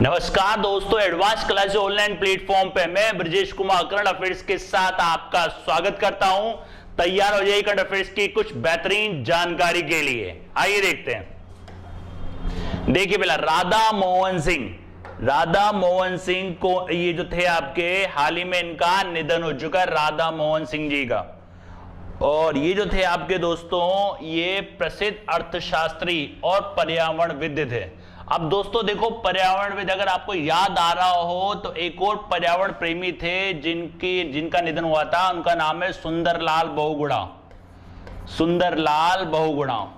नमस्कार दोस्तों, advance class online platform पे मैं ब्रजेश कुमार करंट अफेयर्स के साथ आपका स्वागत करता हूं। तैयार हो जाइए करंट अफेयर्स की कुछ बेहतरीन जानकारी के लिए। आइए देखते हैं। देखिए पहला राधा मोहन सिंह को ये जो थे आपके हाल ही में इनका निधन हो चुका है, राधा मोहन सिंह जी का। और ये जो थे आपके दोस्तों ये प्रसिद्ध अर्थशास्त्री और पर्यावरणविद थे। अब दोस्तों देखो, पर्यावरणविद अगर आपको याद आ रहा हो तो एक और पर्यावरण प्रेमी थे जिनका निधन हुआ था, उनका नाम है सुंदरलाल बहुगुणा।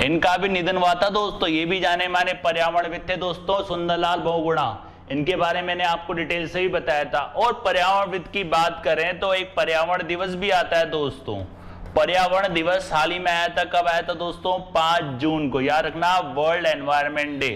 इनका भी निधन हुआ था दोस्तों। ये भी जाने माने पर्यावरणविद थे दोस्तों, सुंदरलाल बहुगुणा। इनके बारे में मैंने आपको डिटेल से भी बताया था। और पर्यावरणविद की बात करें तो एक पर्यावरण दिवस भी आता है दोस्तों। पर्यावरण दिवस हाल ही में आया था। कब आया था दोस्तों? 5 जून को। याद रखना, वर्ल्ड एनवायरनमेंट डे।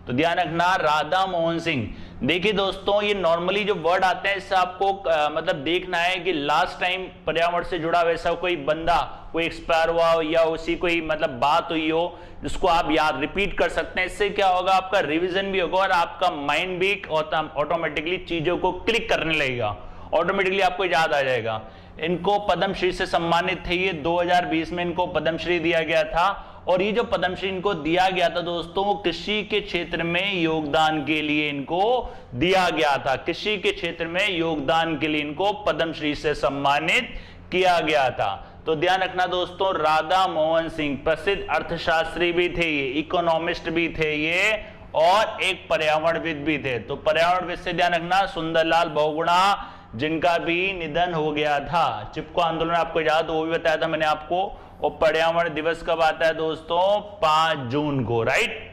तो ध्यान रखना, राधा मोहन सिंह। देखिए दोस्तों, ये नॉर्मली जो वर्ड आते हैं इससे आपको मतलब देखना है कि लास्ट टाइम पर्यावरण से जुड़ा वैसा कोई बंदा कोई एक्सपायर हुआ हो या उसी कोई मतलब बात हुई हो जिसको आप याद रिपीट कर सकते हैं। इससे क्या होगा, आपका रिवीजन भी होगा और आपका माइंड भी ऑटोमेटिकली चीजों को क्लिक करने लगेगा, ऑटोमेटिकली आपको याद आ जाएगा। इनको पद्मश्री से सम्मानित थे। ये 2020 में इनको पद्मश्री दिया गया था। और ये जो पद्मश्री इनको दिया गया था दोस्तों, कृषि के क्षेत्र में योगदान के लिए इनको दिया गया था। कृषि के क्षेत्र में योगदान के लिए इनको पद्मश्री से सम्मानित किया गया था। तो ध्यान रखना दोस्तों, राधा मोहन सिंह प्रसिद्ध अर्थशास्त्री भी थे, ये इकोनॉमिस्ट भी थे ये, और एक पर्यावरणविद भी थे। तो पर्यावरणविद से ध्यान रखना, सुंदरलाल बहुगुणा जिनका भी निधन हो गया था। चिपको आंदोलन आपको याद हो, वो भी बताया था मैंने आपको। और पर्यावरण दिवस कब आता है दोस्तों? 5 जून को, राइट।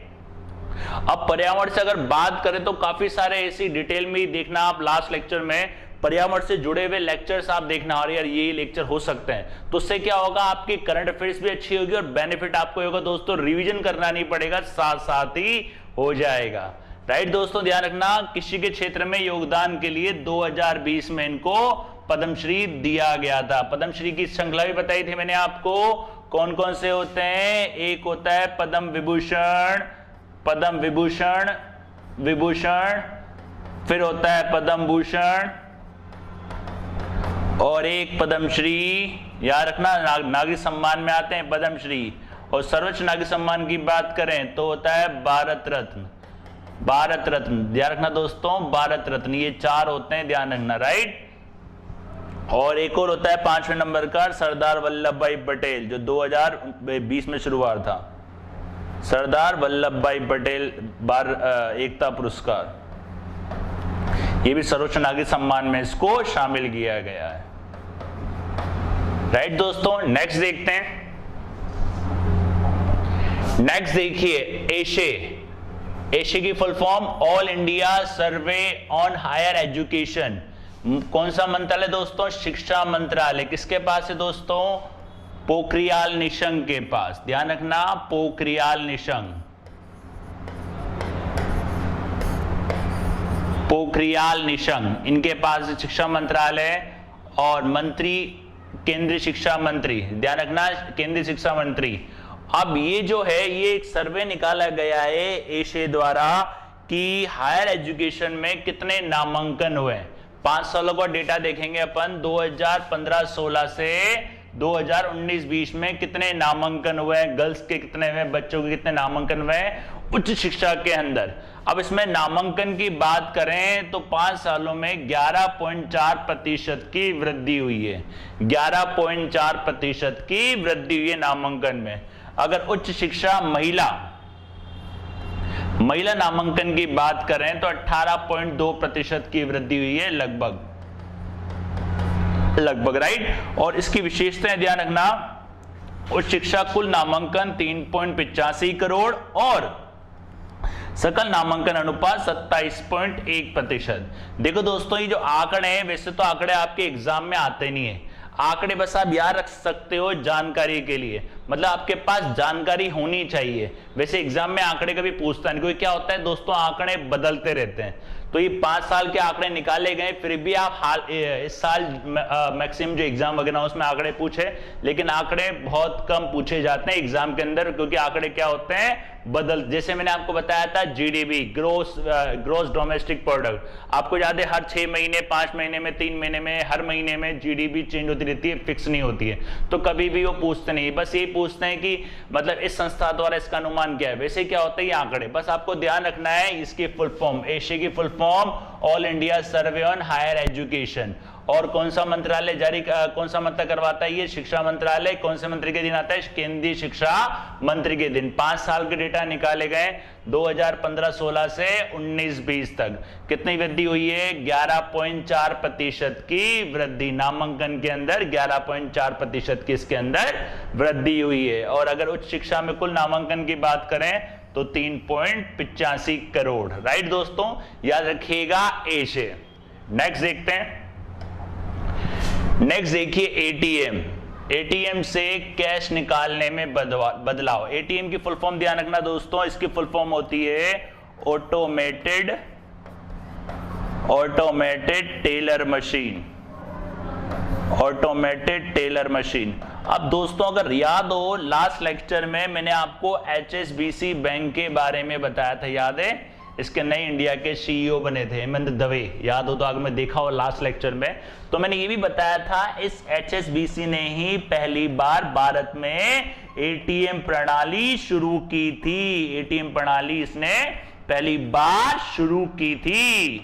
अब पर्यावरण से अगर बात करें तो काफी सारे ऐसी डिटेल में देखना आप लास्ट लेक्चर में पर्यावरण से जुड़े हुए लेक्चर्स आप देखना। और यार ये लेक्चर हो सकते हैं, तो उससे क्या होगा, आपकी करंट अफेयर्स भी अच्छी होगी और बेनिफिट आपको होगा दोस्तों। रिवीजन करना नहीं पड़ेगा, साथ साथ ही हो जाएगा, राइट दोस्तों। ध्यान रखना, कृषि के क्षेत्र में योगदान के लिए 2020 में इनको पद्मश्री दिया गया था। पद्मश्री की श्रृंखला भी बताई थी मैंने आपको, कौन कौन से होते हैं। एक होता है पद्म विभूषण, फिर होता है पद्म भूषण, और एक पद्मश्री। याद रखना, नागरिक सम्मान में आते हैं पद्मश्री। और सर्वोच्च नागरिक सम्मान की बात करें तो होता है भारत रत्न। ध्यान रखना दोस्तों, भारत रत्न। ये 4 होते हैं, ध्यान रखना, राइट। और एक और होता है 5वें नंबर का सरदार वल्लभ भाई पटेल, जो 2020 में शुरू हुआ था। सरदार वल्लभ भाई पटेल एकता पुरस्कार, ये भी सर्वोच्च नागरिक सम्मान में इसको शामिल किया गया है, राइट दोस्तों। नेक्स्ट देखते हैं। नेक्स्ट देखिए, एशे की full form all India survey on higher education. कौन सा मंत्रालय दोस्तों? शिक्षा मंत्रालय। किसके पास है दोस्तों? पोखरियाल निशंक के पास। ध्यान रखना, पोखरियाल निशंक इनके पास शिक्षा मंत्रालय। और मंत्री केंद्रीय शिक्षा मंत्री। ध्यान रखना, केंद्रीय शिक्षा मंत्री। अब ये जो है, ये एक सर्वे निकाला गया है एशे द्वारा कि हायर एजुकेशन में कितने नामांकन हुए। 5 सालों का डेटा देखेंगे अपन, 2015-16 से 2019-20 में कितने नामांकन हुए, गर्ल्स के कितने हुए, बच्चों के कितने नामांकन हुए उच्च शिक्षा के अंदर। अब इसमें नामांकन की बात करें तो 5 सालों में 11.4% की वृद्धि हुई है। 11.4% की वृद्धि हुई है नामांकन में। अगर उच्च शिक्षा महिला नामांकन की बात करें तो 18.2% की वृद्धि हुई है, लगभग, राइट। और इसकी विशेषताएं ध्यान रखना, उच्च शिक्षा कुल नामांकन 3.85 करोड़ और सकल नामांकन अनुपात 27.1%। देखो दोस्तों, ये जो आंकड़े हैं, वैसे तो आंकड़े आपके एग्जाम में आते नहीं है। आंकड़े बस आप याद रख सकते हो जानकारी के लिए, मतलब आपके पास जानकारी होनी चाहिए। वैसे एग्जाम में आंकड़े कभी पूछता नहीं, क्योंकि क्या होता है दोस्तों, आंकड़े बदलते रहते हैं। तो ये 5 साल के आंकड़े निकाले गए, फिर भी आप इस साल मैक्सिमम जो एग्जाम वगैरह उसमें आंकड़े पूछे, लेकिन आंकड़े बहुत कम पूछे जाते हैं एग्जाम के अंदर, क्योंकि आंकड़े क्या होते हैं, बदल, जैसे मैंने आपको बताया था जीडीपी, ग्रोस डोमेस्टिक प्रोडक्ट, आपको याद है हर 6 महीने, 5 महीने में, 3 महीने में, हर महीने में जीडीपी चेंज होती रहती है, फिक्स नहीं होती है। तो कभी भी वो पूछते नहीं, बस ये पूछते हैं कि मतलब इस संस्था द्वारा इसका अनुमान क्या है। वैसे क्या होता है ये आंकड़े, बस आपको ध्यान रखना है इसकी फुल फॉर्म, एशिया की full form all India survey on higher education. और कौन सा मंत्रालय कौन सा मंत्र करवाता है ये? शिक्षा मंत्रालय। कौन से मंत्री के दिन आता है? केंद्रीय शिक्षा मंत्री के दिन। 5 साल के डेटा निकाले गए 2015-16 से 19-20 तक। कितनी वृद्धि हुई है? 11.4% की वृद्धि, नामांकन के अंदर 11.4% की इसके अंदर वृद्धि हुई है। और अगर उच्च शिक्षा में कुल नामांकन की बात करें तो 3.85 करोड़। राइट दोस्तों, याद रखिएगा ए से। नेक्स्ट देखते हैं, नेक्स्ट देखिए एटीएम। एटीएम से कैश निकालने में बदलाव। एटीएम की फुल फॉर्म ध्यान रखना दोस्तों, इसकी फुल फॉर्म होती है automated teller machine. Automated teller machine. अब दोस्तों अगर याद हो, लास्ट लेक्चर में मैंने आपको एचएसबीसी बैंक के बारे में बताया था, याद है? इसके नए इंडिया के सीईओ बने थे हेमंत दवे, याद हो तो आगे मैं देखा हो लास्ट लेक्चर में। तो मैंने ये भी बताया था इस एचएसबीसी ने ही पहली बार भारत में एटीएम प्रणाली शुरू की थी। एटीएम प्रणाली इसने पहली बार शुरू की थी।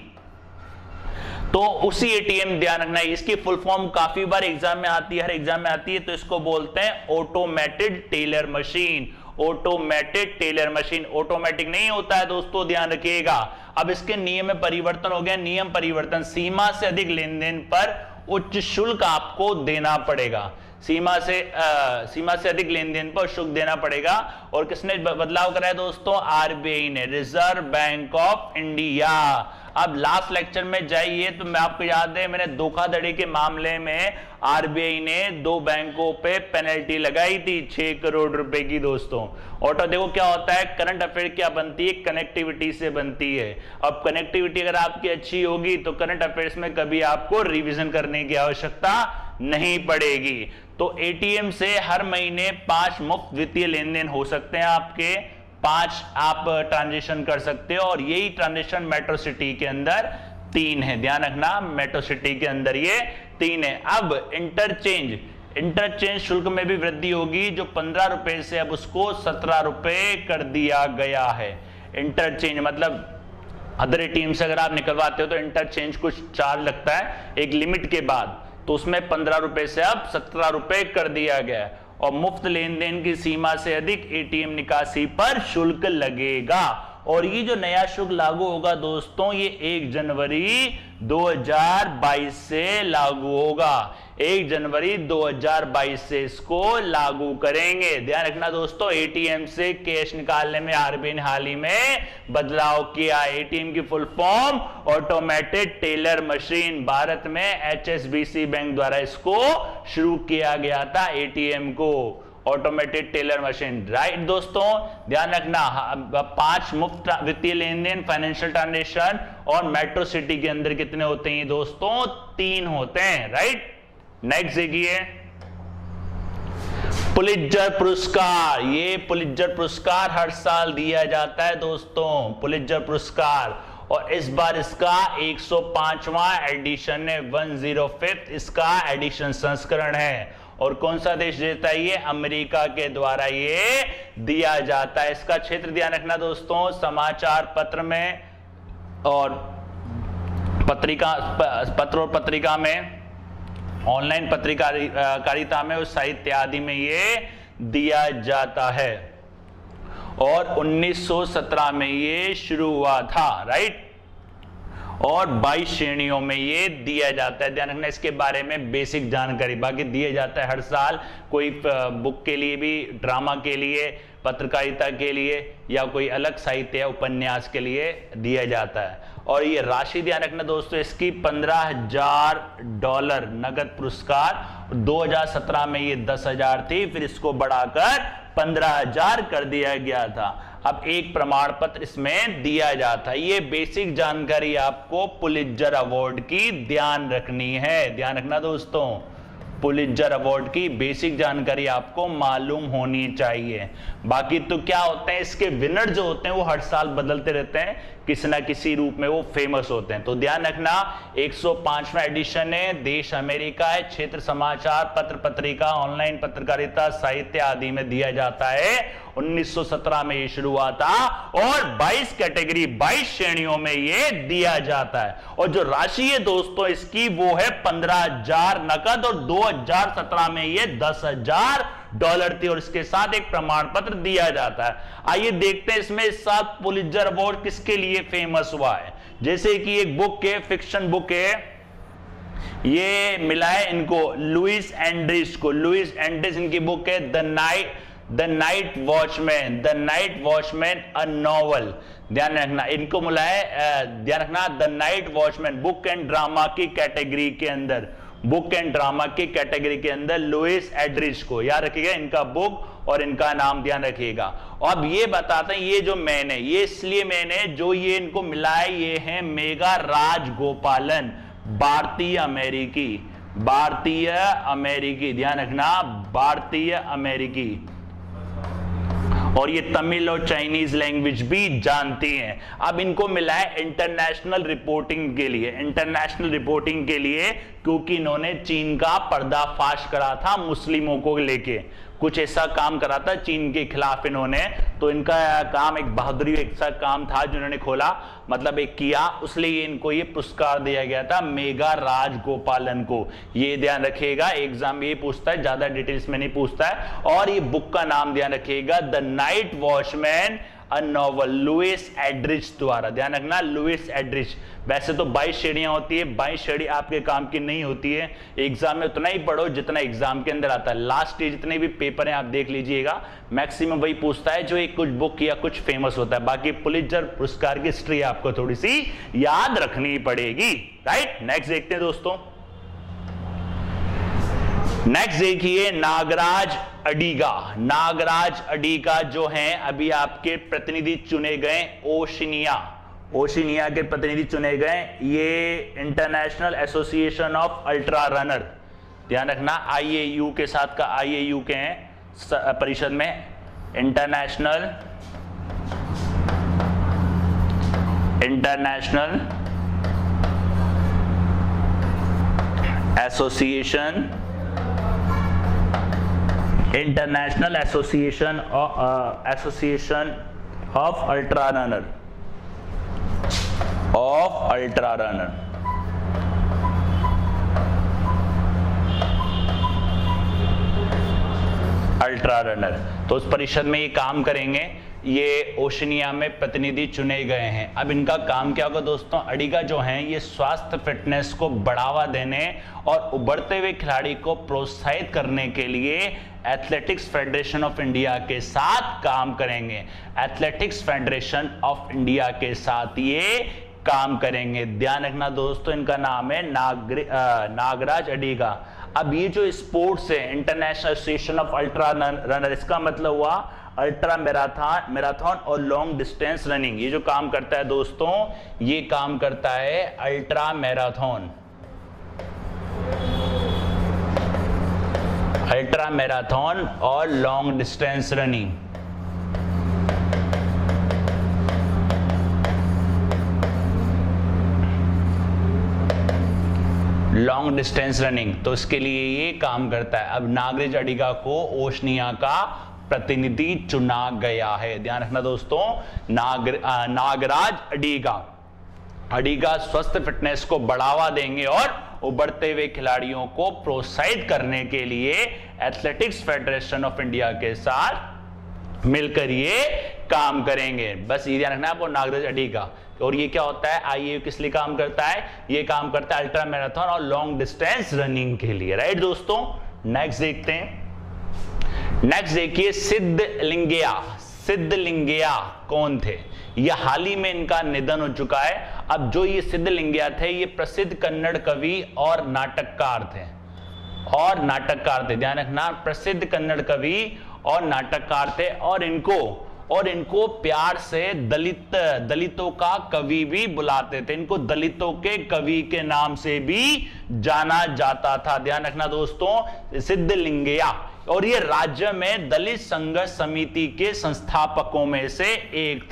तो उसी एटीएम ध्यान रखना है, इसकी फुल फॉर्म काफी बार एग्जाम में आती है, हर एग्जाम में आती है। तो इसको बोलते हैं automated teller machine. Automated teller machine, automatic नहीं होता है दोस्तों, ध्यान रखिएगा। अब इसके नियम में परिवर्तन हो गया। नियम परिवर्तन, सीमा से अधिक लेन देन पर उच्च शुल्क आपको देना पड़ेगा। सीमा से अधिक लेन देन पर शुल्क देना पड़ेगा। और किसने बदलाव कराया दोस्तों? आरबीआई ने, रिजर्व बैंक ऑफ इंडिया। अब लास्ट लेक्चर में जाइए तो मैं आपको याद है मैंने धोखाधड़ी के मामले में आरबीआई ने 2 बैंकों पे पेनल्टी लगाई थी 6 करोड़ रुपए की दोस्तों। और देखो क्या होता है, करंट अफेयर क्या बनती है? कनेक्टिविटी से बनती है। अब कनेक्टिविटी अगर आपकी अच्छी होगी तो करंट अफेयर्स में कभी आपको रिवीजन करने की आवश्यकता नहीं पड़ेगी। तो एटीएम से हर महीने 5 मुफ्त वित्तीय लेन देन हो सकते हैं आपके, 5 आप ट्रांजेक्शन कर सकते हो। और यही ट्रांजेक्शन मेट्रो सिटी के अंदर 3 है, ध्यान रखना, मेट्रो सिटी के अंदर ये 3 है। अब इंटरचेंज शुल्क में भी वृद्धि होगी, जो 15 रुपए से अब उसको 17 रुपए कर दिया गया है। इंटरचेंज मतलब अदर एटीएम से अगर आप निकलवाते हो तो इंटरचेंज कुछ चार्ज लगता है एक लिमिट के बाद, तो उसमें 15 रुपए से अब 17 रुपए कर दिया गया है। और मुफ्त लेन देन की सीमा से अधिक एटीएम निकासी पर शुल्क लगेगा। और ये जो नया शुल्क लागू होगा दोस्तों, ये 1 जनवरी 2022 से लागू होगा। 1 जनवरी 2022 से इसको लागू करेंगे। ध्यान रखना दोस्तों, एटीएम से कैश निकालने में आरबीआई ने हाल ही में बदलाव किया। एटीएम की full form automated teller machine. Bharat में एचएसबीसी बैंक द्वारा इसको शुरू किया गया था, एटीएम को, ऑटोमेटेड टेलर मशीन। राइट दोस्तों, ध्यान रखना 5 मुफ्त वित्तीय लेन देन, फाइनेंशियल ट्रांजेक्शन, और मेट्रो सिटी के अंदर कितने होते हैं दोस्तों? 3 होते हैं। राइट, नेक्स्ट देखिए पुलित्जर पुरस्कार। ये पुलित्जर पुरस्कार हर साल दिया जाता है दोस्तों, पुलित्जर पुरस्कार। और इस बार इसका 105वां एडिशन है, 105th इसका एडिशन संस्करण है। और कौन सा देश देता है ये? अमेरिका के द्वारा ये दिया जाता है। इसका क्षेत्र ध्यान रखना दोस्तों, समाचार पत्र में और पत्र और पत्रिका में, ऑनलाइन पत्रकारिता में और साहित्य आदि में ये दिया जाता है। और 1917 में ये शुरू हुआ था। राइट, और 22 श्रेणियों में ये दिया जाता है। ध्यान रखना इसके बारे में बेसिक जानकारी, बाकी दिया जाता है हर साल, कोई बुक के लिए भी, ड्रामा के लिए, पत्रकारिता के लिए, या कोई अलग साहित्य या उपन्यास के लिए दिया जाता है। और ये राशि ध्यान रखना दोस्तों, इसकी $15,000 नगद पुरस्कार। 2017 में ये 10,000 थी, फिर इसको बढ़ाकर 15,000 कर दिया गया था। अब एक प्रमाण पत्र इसमें दिया जाता है। ये बेसिक जानकारी आपको पुलित्जर अवार्ड की ध्यान रखनी है। ध्यान रखना दोस्तों, पुलित्जर अवार्ड की बेसिक जानकारी आपको मालूम होनी चाहिए। बाकी तो क्या होते हैं, इसके विनर जो होते हैं वो हर साल बदलते रहते हैं, किसी ना किसी रूप में वो फेमस होते हैं। तो ध्यान रखना 105वां एडिशन है, देश अमेरिका है, क्षेत्र समाचार, पत्र पत्रिका, ऑनलाइन पत्रकारिता, साहित्य आदि में दिया जाता है। 1917 में ये शुरू हुआ था और 22 कैटेगरी 22 श्रेणियों में ये दिया जाता है। और जो राशि है दोस्तों इसकी वो है 15,000 नकद और 2017 में ये $10,000 थी और इसके साथ एक प्रमाण पत्र दिया जाता है। आइए देखते हैं इसमें इस साल पुलित्जर अवार्ड किसके लिए फेमस हुआ है। जैसे कि एक बुक है, फिक्शन बुक है, ये मिला है इनको लुइस एंड्रिस को। लुइस एंड्रिस इनकी बुक है the night watchman a novel. ध्यान रखना इनको मिला है, ध्यान रखना the night watchman book and drama की कैटेगरी के अंदर, बुक एंड ड्रामा की कैटेगरी के अंदर लुइस एंड्रिस को। याद रखिएगा इनका बुक और इनका नाम ध्यान रखिएगा। अब ये बताते हैं, ये जो मैन है ये इसलिए मैन है जो ये इनको मिला है, ये है मेघा राजगोपालन, भारतीय अमेरिकी, ध्यान रखना भारतीय अमेरिकी, और ये तमिल और चाइनीज लैंग्वेज भी जानती हैं। अब इनको मिला है इंटरनेशनल रिपोर्टिंग के लिए क्योंकि इन्होंने चीन का पर्दाफाश करा था मुस्लिमों को लेके, कुछ ऐसा काम करा था चीन के खिलाफ इन्होंने। तो इनका काम एक बहादुरी ऐसा काम था जो इन्होंने खोला, मतलब एक किया, उसलिए इनको ये पुरस्कार दिया गया था मेघा राजगोपालन को। ये ध्यान रखिएगा, एग्जाम में ये पूछता है, ज्यादा डिटेल्स में नहीं पूछता है। और ये बुक का नाम ध्यान रखिएगा the night watchman a novel, Louis Andris द्वारा। ध्यान रखना लुइस एंड्रिस। वैसे तो 22 श्रेणियां होती है, 22 श्रेणी आपके काम की नहीं होती है, एग्जाम में उतना ही पढ़ो जितना एग्जाम के अंदर आता है। लास्ट जितने भी पेपर हैं आप देख लीजिएगा, मैक्सिमम वही पूछता है जो एक कुछ बुक या कुछ फेमस होता है। बाकी पुलित्जर पुरस्कार की हिस्ट्री आपको थोड़ी सी याद रखनी पड़ेगी, राइट। नेक्स्ट देखते हैं दोस्तों, नेक्स्ट देखिए नागराज अडिगा जो हैं अभी आपके प्रतिनिधि चुने गए, ओशिनिया के प्रतिनिधि चुने गए। ये international association of ultra runner, ध्यान रखना IAU के साथ का IAU के हैं परिषद में, international association of ultra runner तो उस परिषद में ये काम करेंगे। ये ओशिनिया में प्रतिनिधि चुने गए हैं। अब इनका काम क्या होगा दोस्तों, अडिगा जो हैं ये स्वास्थ्य फिटनेस को बढ़ावा देने और उभरते हुए खिलाड़ी को प्रोत्साहित करने के लिए एथलेटिक्स फेडरेशन ऑफ इंडिया के साथ काम करेंगे। एथलेटिक्स फेडरेशन ऑफ इंडिया के साथ ये काम करेंगे। ध्यान रखना दोस्तों इनका नाम है नागराज अडिगा। अब ये जो स्पोर्ट्स है international association of ultra runner, इसका मतलब हुआ अल्ट्रा मैराथन और लॉन्ग डिस्टेंस रनिंग। ये जो काम करता है दोस्तों, ये काम करता है अल्ट्रा मैराथन और long distance running. Long distance running, तो इसके लिए ये काम करता है। अब नागराज अडिगा को ओशिनिया का प्रतिनिधि चुना गया है। ध्यान रखना दोस्तों, नागराज अडिगा स्वस्थ फिटनेस को बढ़ावा देंगे और उभरते हुए खिलाड़ियों को प्रोत्साहित करने के लिए एथलेटिक्स फेडरेशन ऑफ इंडिया के साथ मिलकर ये काम करेंगे। बस ये ध्यान रखना आपको, नागराज अडिगा। और ये क्या होता है, IAU किस लिए काम करता है, ये काम करता है अल्ट्रा मैराथन और लॉन्ग डिस्टेंस रनिंग के लिए, राइट दोस्तों। नेक्स्ट देखते हैं, नेक्स्ट देखिए सिद्धलिंगैया कौन थे। ये हाल ही में इनका निधन हो चुका है। अब जो ये सिद्धलिंगैया थे ये प्रसिद्ध कन्नड़ कवि और नाटककार थे, ध्यान रखना प्रसिद्ध कन्नड़ कवि और नाटककार थे। और इनको और इनको प्यार से दलितों का कवि भी बुलाते थे। इनको दलितों के कवि के नाम से भी जाना जाता था। ध्यान रखना दोस्तों, सिद्धलिंगैया। और ये राज्य में दलित संघर्ष समिति के संस्थापकों में से एक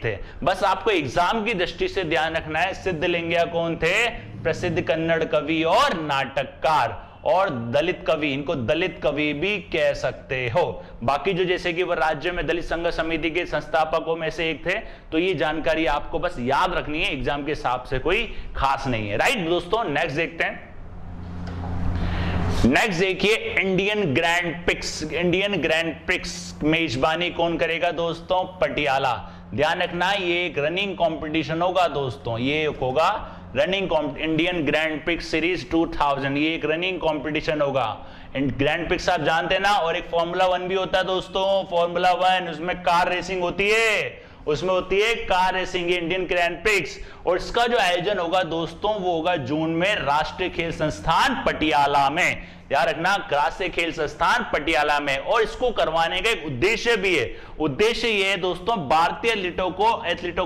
थे। बस आपको एग्जाम की दृष्टि से ध्यान रखना है, सिद्धलिंगैया कौन थे? प्रसिद्ध कन्नड़ कवि और नाटककार और दलित कवि, इनको दलित कवि भी कह सकते हो। बाकी जो जैसे कि वो राज्य में दलित संघर्ष समिति के संस्थापकों में से एक थे, तो ये जानकारी आपको बस याद रखनी है, एग्जाम के हिसाब से कोई खास नहीं है। राइट दोस्तों, नेक्स्ट देखते हैं। नेक्स्ट देखिए, इंडियन ग्रैंड प्रिक्स मेजबानी कौन करेगा दोस्तों? पटियाला। ध्यान रखना, ये एक रनिंग कंपटीशन होगा दोस्तों, ये होगा running Indian grand prix series 2000, ये एक रनिंग कंपटीशन होगा। ग्रैंड प्रिक्स आप जानते हैं ना, और एक फॉर्मूला 1 भी होता है दोस्तों, फॉर्मूला 1, उसमें कार रेसिंग होती है, उसमें होती है car racing, Indian grand prix. और इसका जो आयोजन होगा दोस्तों वो होगा जून में राष्ट्रीय खेल संस्थान पटियाला में। याद रखना, राष्ट्रीय खेल संस्थान पटियाला में। और इसको करवाने का एक उद्देश्य भी है। उद्देश्य ये है दोस्तों, भारतीय एथलीटों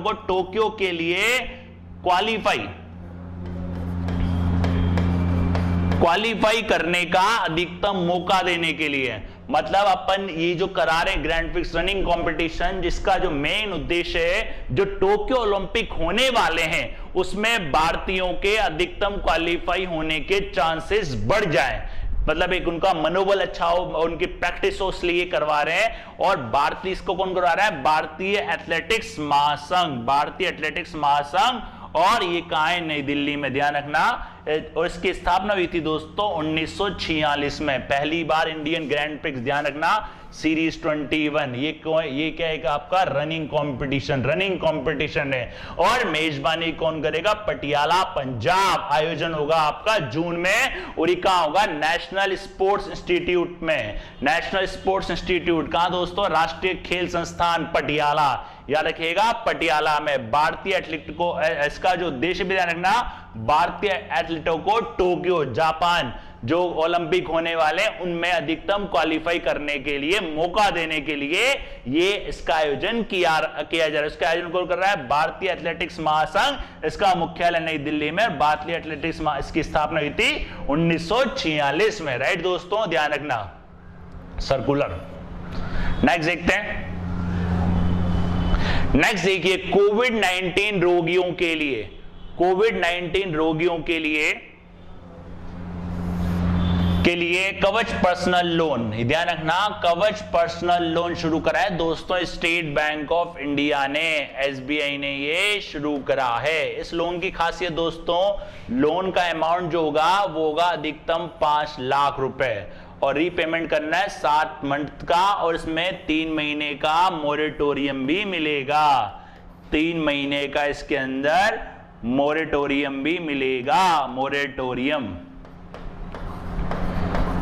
को टोक्यो के लिए क्वालिफाई करने का अधिकतम मौका देने के लिए। मतलब अपन ये जो करा रहे ग्रैंड प्रिक्स रनिंग कंपटीशन, जिसका जो मेन उद्देश्य है, जो टोक्यो ओलंपिक होने वाले हैं उसमें भारतीयों के अधिकतम क्वालिफाई होने के चांसेस बढ़ जाएं। मतलब एक उनका मनोबल अच्छा हो, उनकी प्रैक्टिस हो, इसलिए करवा रहे हैं। और भारतीय, इसको कौन करवा रहा है? भारतीय एथलेटिक्स महासंघ। और ये कहां है? नई दिल्ली में। ध्यान रखना, और इसकी स्थापना हुई थी दोस्तों 1946 में, पहली बार इंडियन ग्रैंड प्रिक्स। ध्यान रखना, सीरीज 21, ये क्या है? आपका रनिंग कंपटीशन है। और मेजबानी कौन करेगा? पटियाला, पंजाब। आयोजन होगा आपका जून में, और कहां होगा? नेशनल स्पोर्ट्स इंस्टीट्यूट में। नेशनल स्पोर्ट्स इंस्टीट्यूट कहां दोस्तों? राष्ट्रीय खेल संस्थान पटियाला। याद रखिएगा, पटियाला में। भारतीय एथलीट को, इसका जो उद्देश्य भी ध्यान रखना, भारतीय एथलीटों को टोक्यो, जापान, जो ओलंपिक होने वाले उनमें अधिकतम क्वालिफाई करने के लिए मौका देने के लिए ये इसका आयोजन किया जा रहा है। इसका आयोजन कौन कर रहा है? भारतीय एथलेटिक्स महासंघ। इसका मुख्यालय नई दिल्ली में। भारतीय एथलेटिक्स इसकी स्थापना हुई थी 1946 में। राइट दोस्तों, ध्यान रखना, सर्कुलर। नेक्स्ट देखते हैं। नेक्स्ट देखिए, कोविड-19 रोगियों के लिए कवच पर्सनल लोन। ध्यान रखना, कवच पर्सनल लोन शुरू करा है दोस्तों स्टेट बैंक ऑफ इंडिया ने, एसबीआई ने ये शुरू करा है। इस लोन की खासियत दोस्तों, लोन का अमाउंट जो होगा वो होगा अधिकतम 5 लाख रुपए, और रीपेमेंट करना है 7 मंथ का, और इसमें 3 महीने का मोरेटोरियम भी मिलेगा। 3 महीने का इसके अंदर मोरेटोरियम भी मिलेगा, मोरेटोरियम।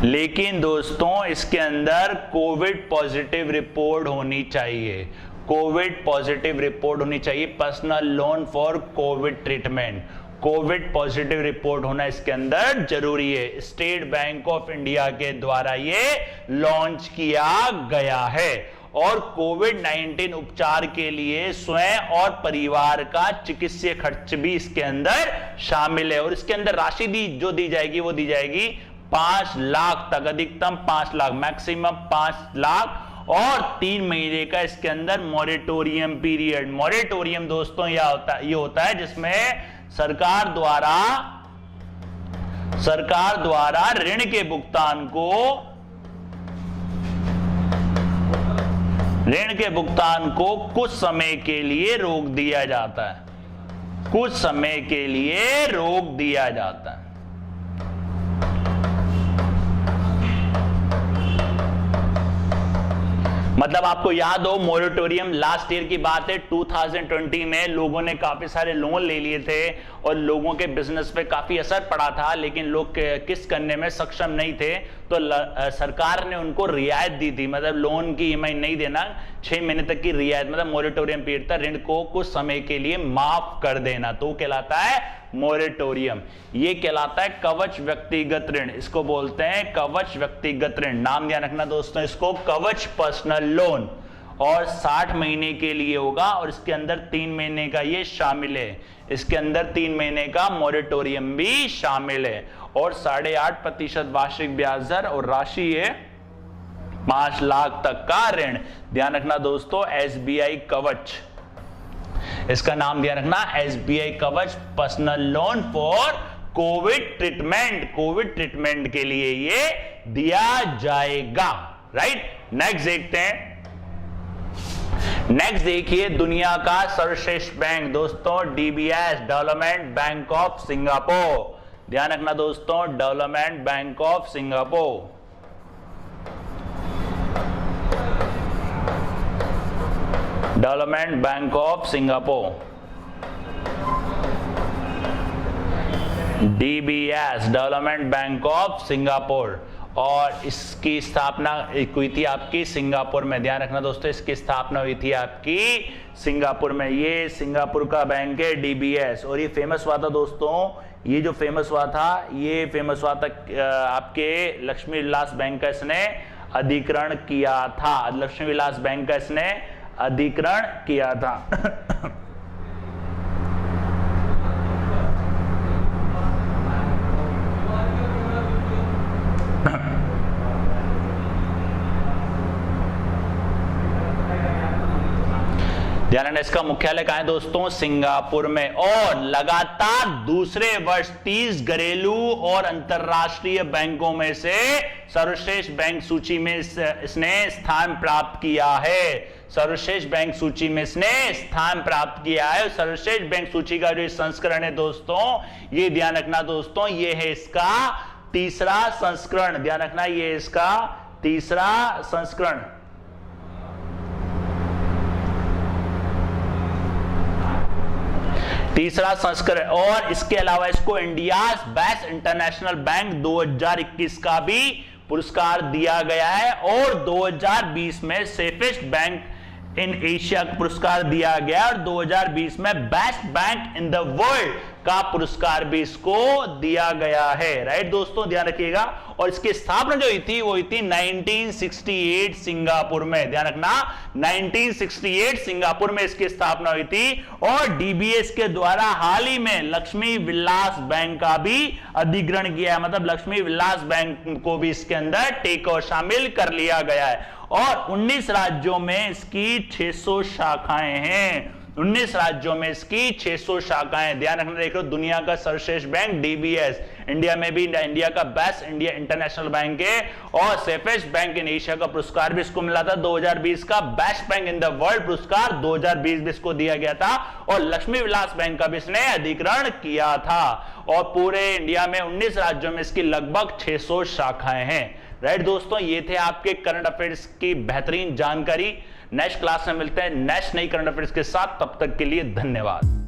लेकिन दोस्तों इसके अंदर कोविड पॉजिटिव रिपोर्ट होनी चाहिए, personal loan for Covid treatment. Covid positive report होना इसके अंदर जरूरी है। स्टेट बैंक ऑफ इंडिया के द्वारा ये लॉन्च किया गया है। और कोविड-19 उपचार के लिए स्वयं और परिवार का चिकित्सीय खर्च भी इसके अंदर शामिल है। और इसके अंदर राशि जो दी जाएगी वो दी जाएगी 5 लाख तक, अधिकतम 5 लाख, मैक्सिमम 5 लाख, और 3 महीने का इसके अंदर मोरेटोरियम पीरियड। मोरेटोरियम दोस्तों ये होता है जिसमें सरकार द्वारा ऋण के भुगतान को कुछ समय के लिए रोक दिया जाता है। मतलब आपको याद हो, मोरेटोरियम लास्ट ईयर की बात है, 2020 में लोगों ने काफी सारे लोन ले लिए थे और लोगों के बिजनेस पे काफी असर पड़ा था, लेकिन लोग किस्त करने में सक्षम नहीं थे, तो सरकार ने उनको रियायत दी थी। मतलब लोन की ईएमआई नहीं देना, 6 महीने तक की रियायत, मतलब मोरेटोरियम पीरियड था, ऋण को कुछ समय के लिए माफ कर देना, तो कहलाता है मोरेटोरियम। ये कहलाता है कवच व्यक्तिगत ऋण, इसको बोलते हैं कवच व्यक्तिगत ऋण। नाम ध्यान रखना दोस्तों, इसको कवच पर्सनल लोन, और 60 महीने के लिए होगा और इसके अंदर 3 महीने का ये शामिल है, इसके अंदर 3 महीने का मोरेटोरियम भी शामिल है, और 8.5% वार्षिक ब्याज दर, और राशि है 5 लाख तक का ऋण। ध्यान रखना दोस्तों, SBI कवच, इसका नाम ध्यान रखना, SBI कवच personal loan for Covid treatment, Covid treatment के लिए ये दिया जाएगा। राइट, नेक्स्ट देखते हैं। नेक्स्ट देखिए, दुनिया का सर्वश्रेष्ठ बैंक दोस्तों, DBS, development bank of Singapore. ध्यान रखना दोस्तों, development bank of Singapore. Development bank of Singapore, DBS, development bank of Singapore, और इसकी स्थापना हुई थी आपकी सिंगापुर में। ध्यान रखना दोस्तों, इसकी स्थापना हुई थी आपकी सिंगापुर में। ये सिंगापुर का बैंक है DBS, और ये फेमस हुआ था दोस्तों, ये जो फेमस हुआ था, ये फेमस हुआ था आपके लक्ष्मी विलास बैंक का इसने अधिग्रहण किया था, लक्ष्मी विलास बैंक का इसने अधिग्रहण किया था। ध्यान रखना, इसका मुख्यालय कहां है दोस्तों, सिंगापुर में, और लगातार दूसरे वर्ष 30 घरेलू और अंतरराष्ट्रीय बैंकों में से सर्वश्रेष्ठ बैंक सूची में इसने स्थान प्राप्त किया है। सर्वश्रेष्ठ बैंक सूची में इसने स्थान प्राप्त किया है। सर्वश्रेष्ठ बैंक सूची का जो संस्करण है दोस्तों, ये ध्यान रखना दोस्तों, ये है इसका तीसरा संस्करण। ध्यान रखना, ये इसका तीसरा संस्करण। तीसरा संस्करण, और इसके अलावा इसको इंडिया बेस्ट इंटरनेशनल बैंक 2021 का भी पुरस्कार दिया गया है, और 2020 में सेफेस्ट बैंक इन एशिया का पुरस्कार दिया गया, और 2020 में best bank in the world का पुरस्कार भी इसको दिया गया है। राइट दोस्तों, ध्यान रखिएगा। और इसकी स्थापना जो हुई थी वो हुई थी 1968 सिंगापुर में। ध्यान रखना, 1968 सिंगापुर में इसकी स्थापना हुई थी, और DBS के द्वारा हाल ही में लक्ष्मी विलास बैंक का भी अधिग्रहण किया है, मतलब लक्ष्मी विलास बैंक को भी इसके अंदर टेक और शामिल कर लिया गया है। और 19 राज्यों में इसकी 600 शाखाएं हैं, 19 राज्यों में इसकी 600 शाखाएं। ध्यान रखना, देखो, दुनिया का सर्वश्रेष्ठ बैंक DBS, इंडिया में भी इंडिया का बेस्ट इंडिया इंटरनेशनल बैंक है, और सेफेस्ट बैंक इन एशिया का पुरस्कार भी इसको मिला था। 2020 का best bank in the world पुरस्कार 2020 में इसको दिया गया था, और लक्ष्मी विलास बैंक का भी इसने अधिग्रहण किया था। और पूरे इंडिया में 19 राज्यों में इसकी लगभग 600 शाखाएं हैं। राइट दोस्तों, ये थे आपके करंट अफेयर्स की बेहतरीन जानकारी। नेक्स्ट क्लास में मिलते हैं नेक्स्ट नई करंट अफेयर्स के साथ, तब तक के लिए धन्यवाद।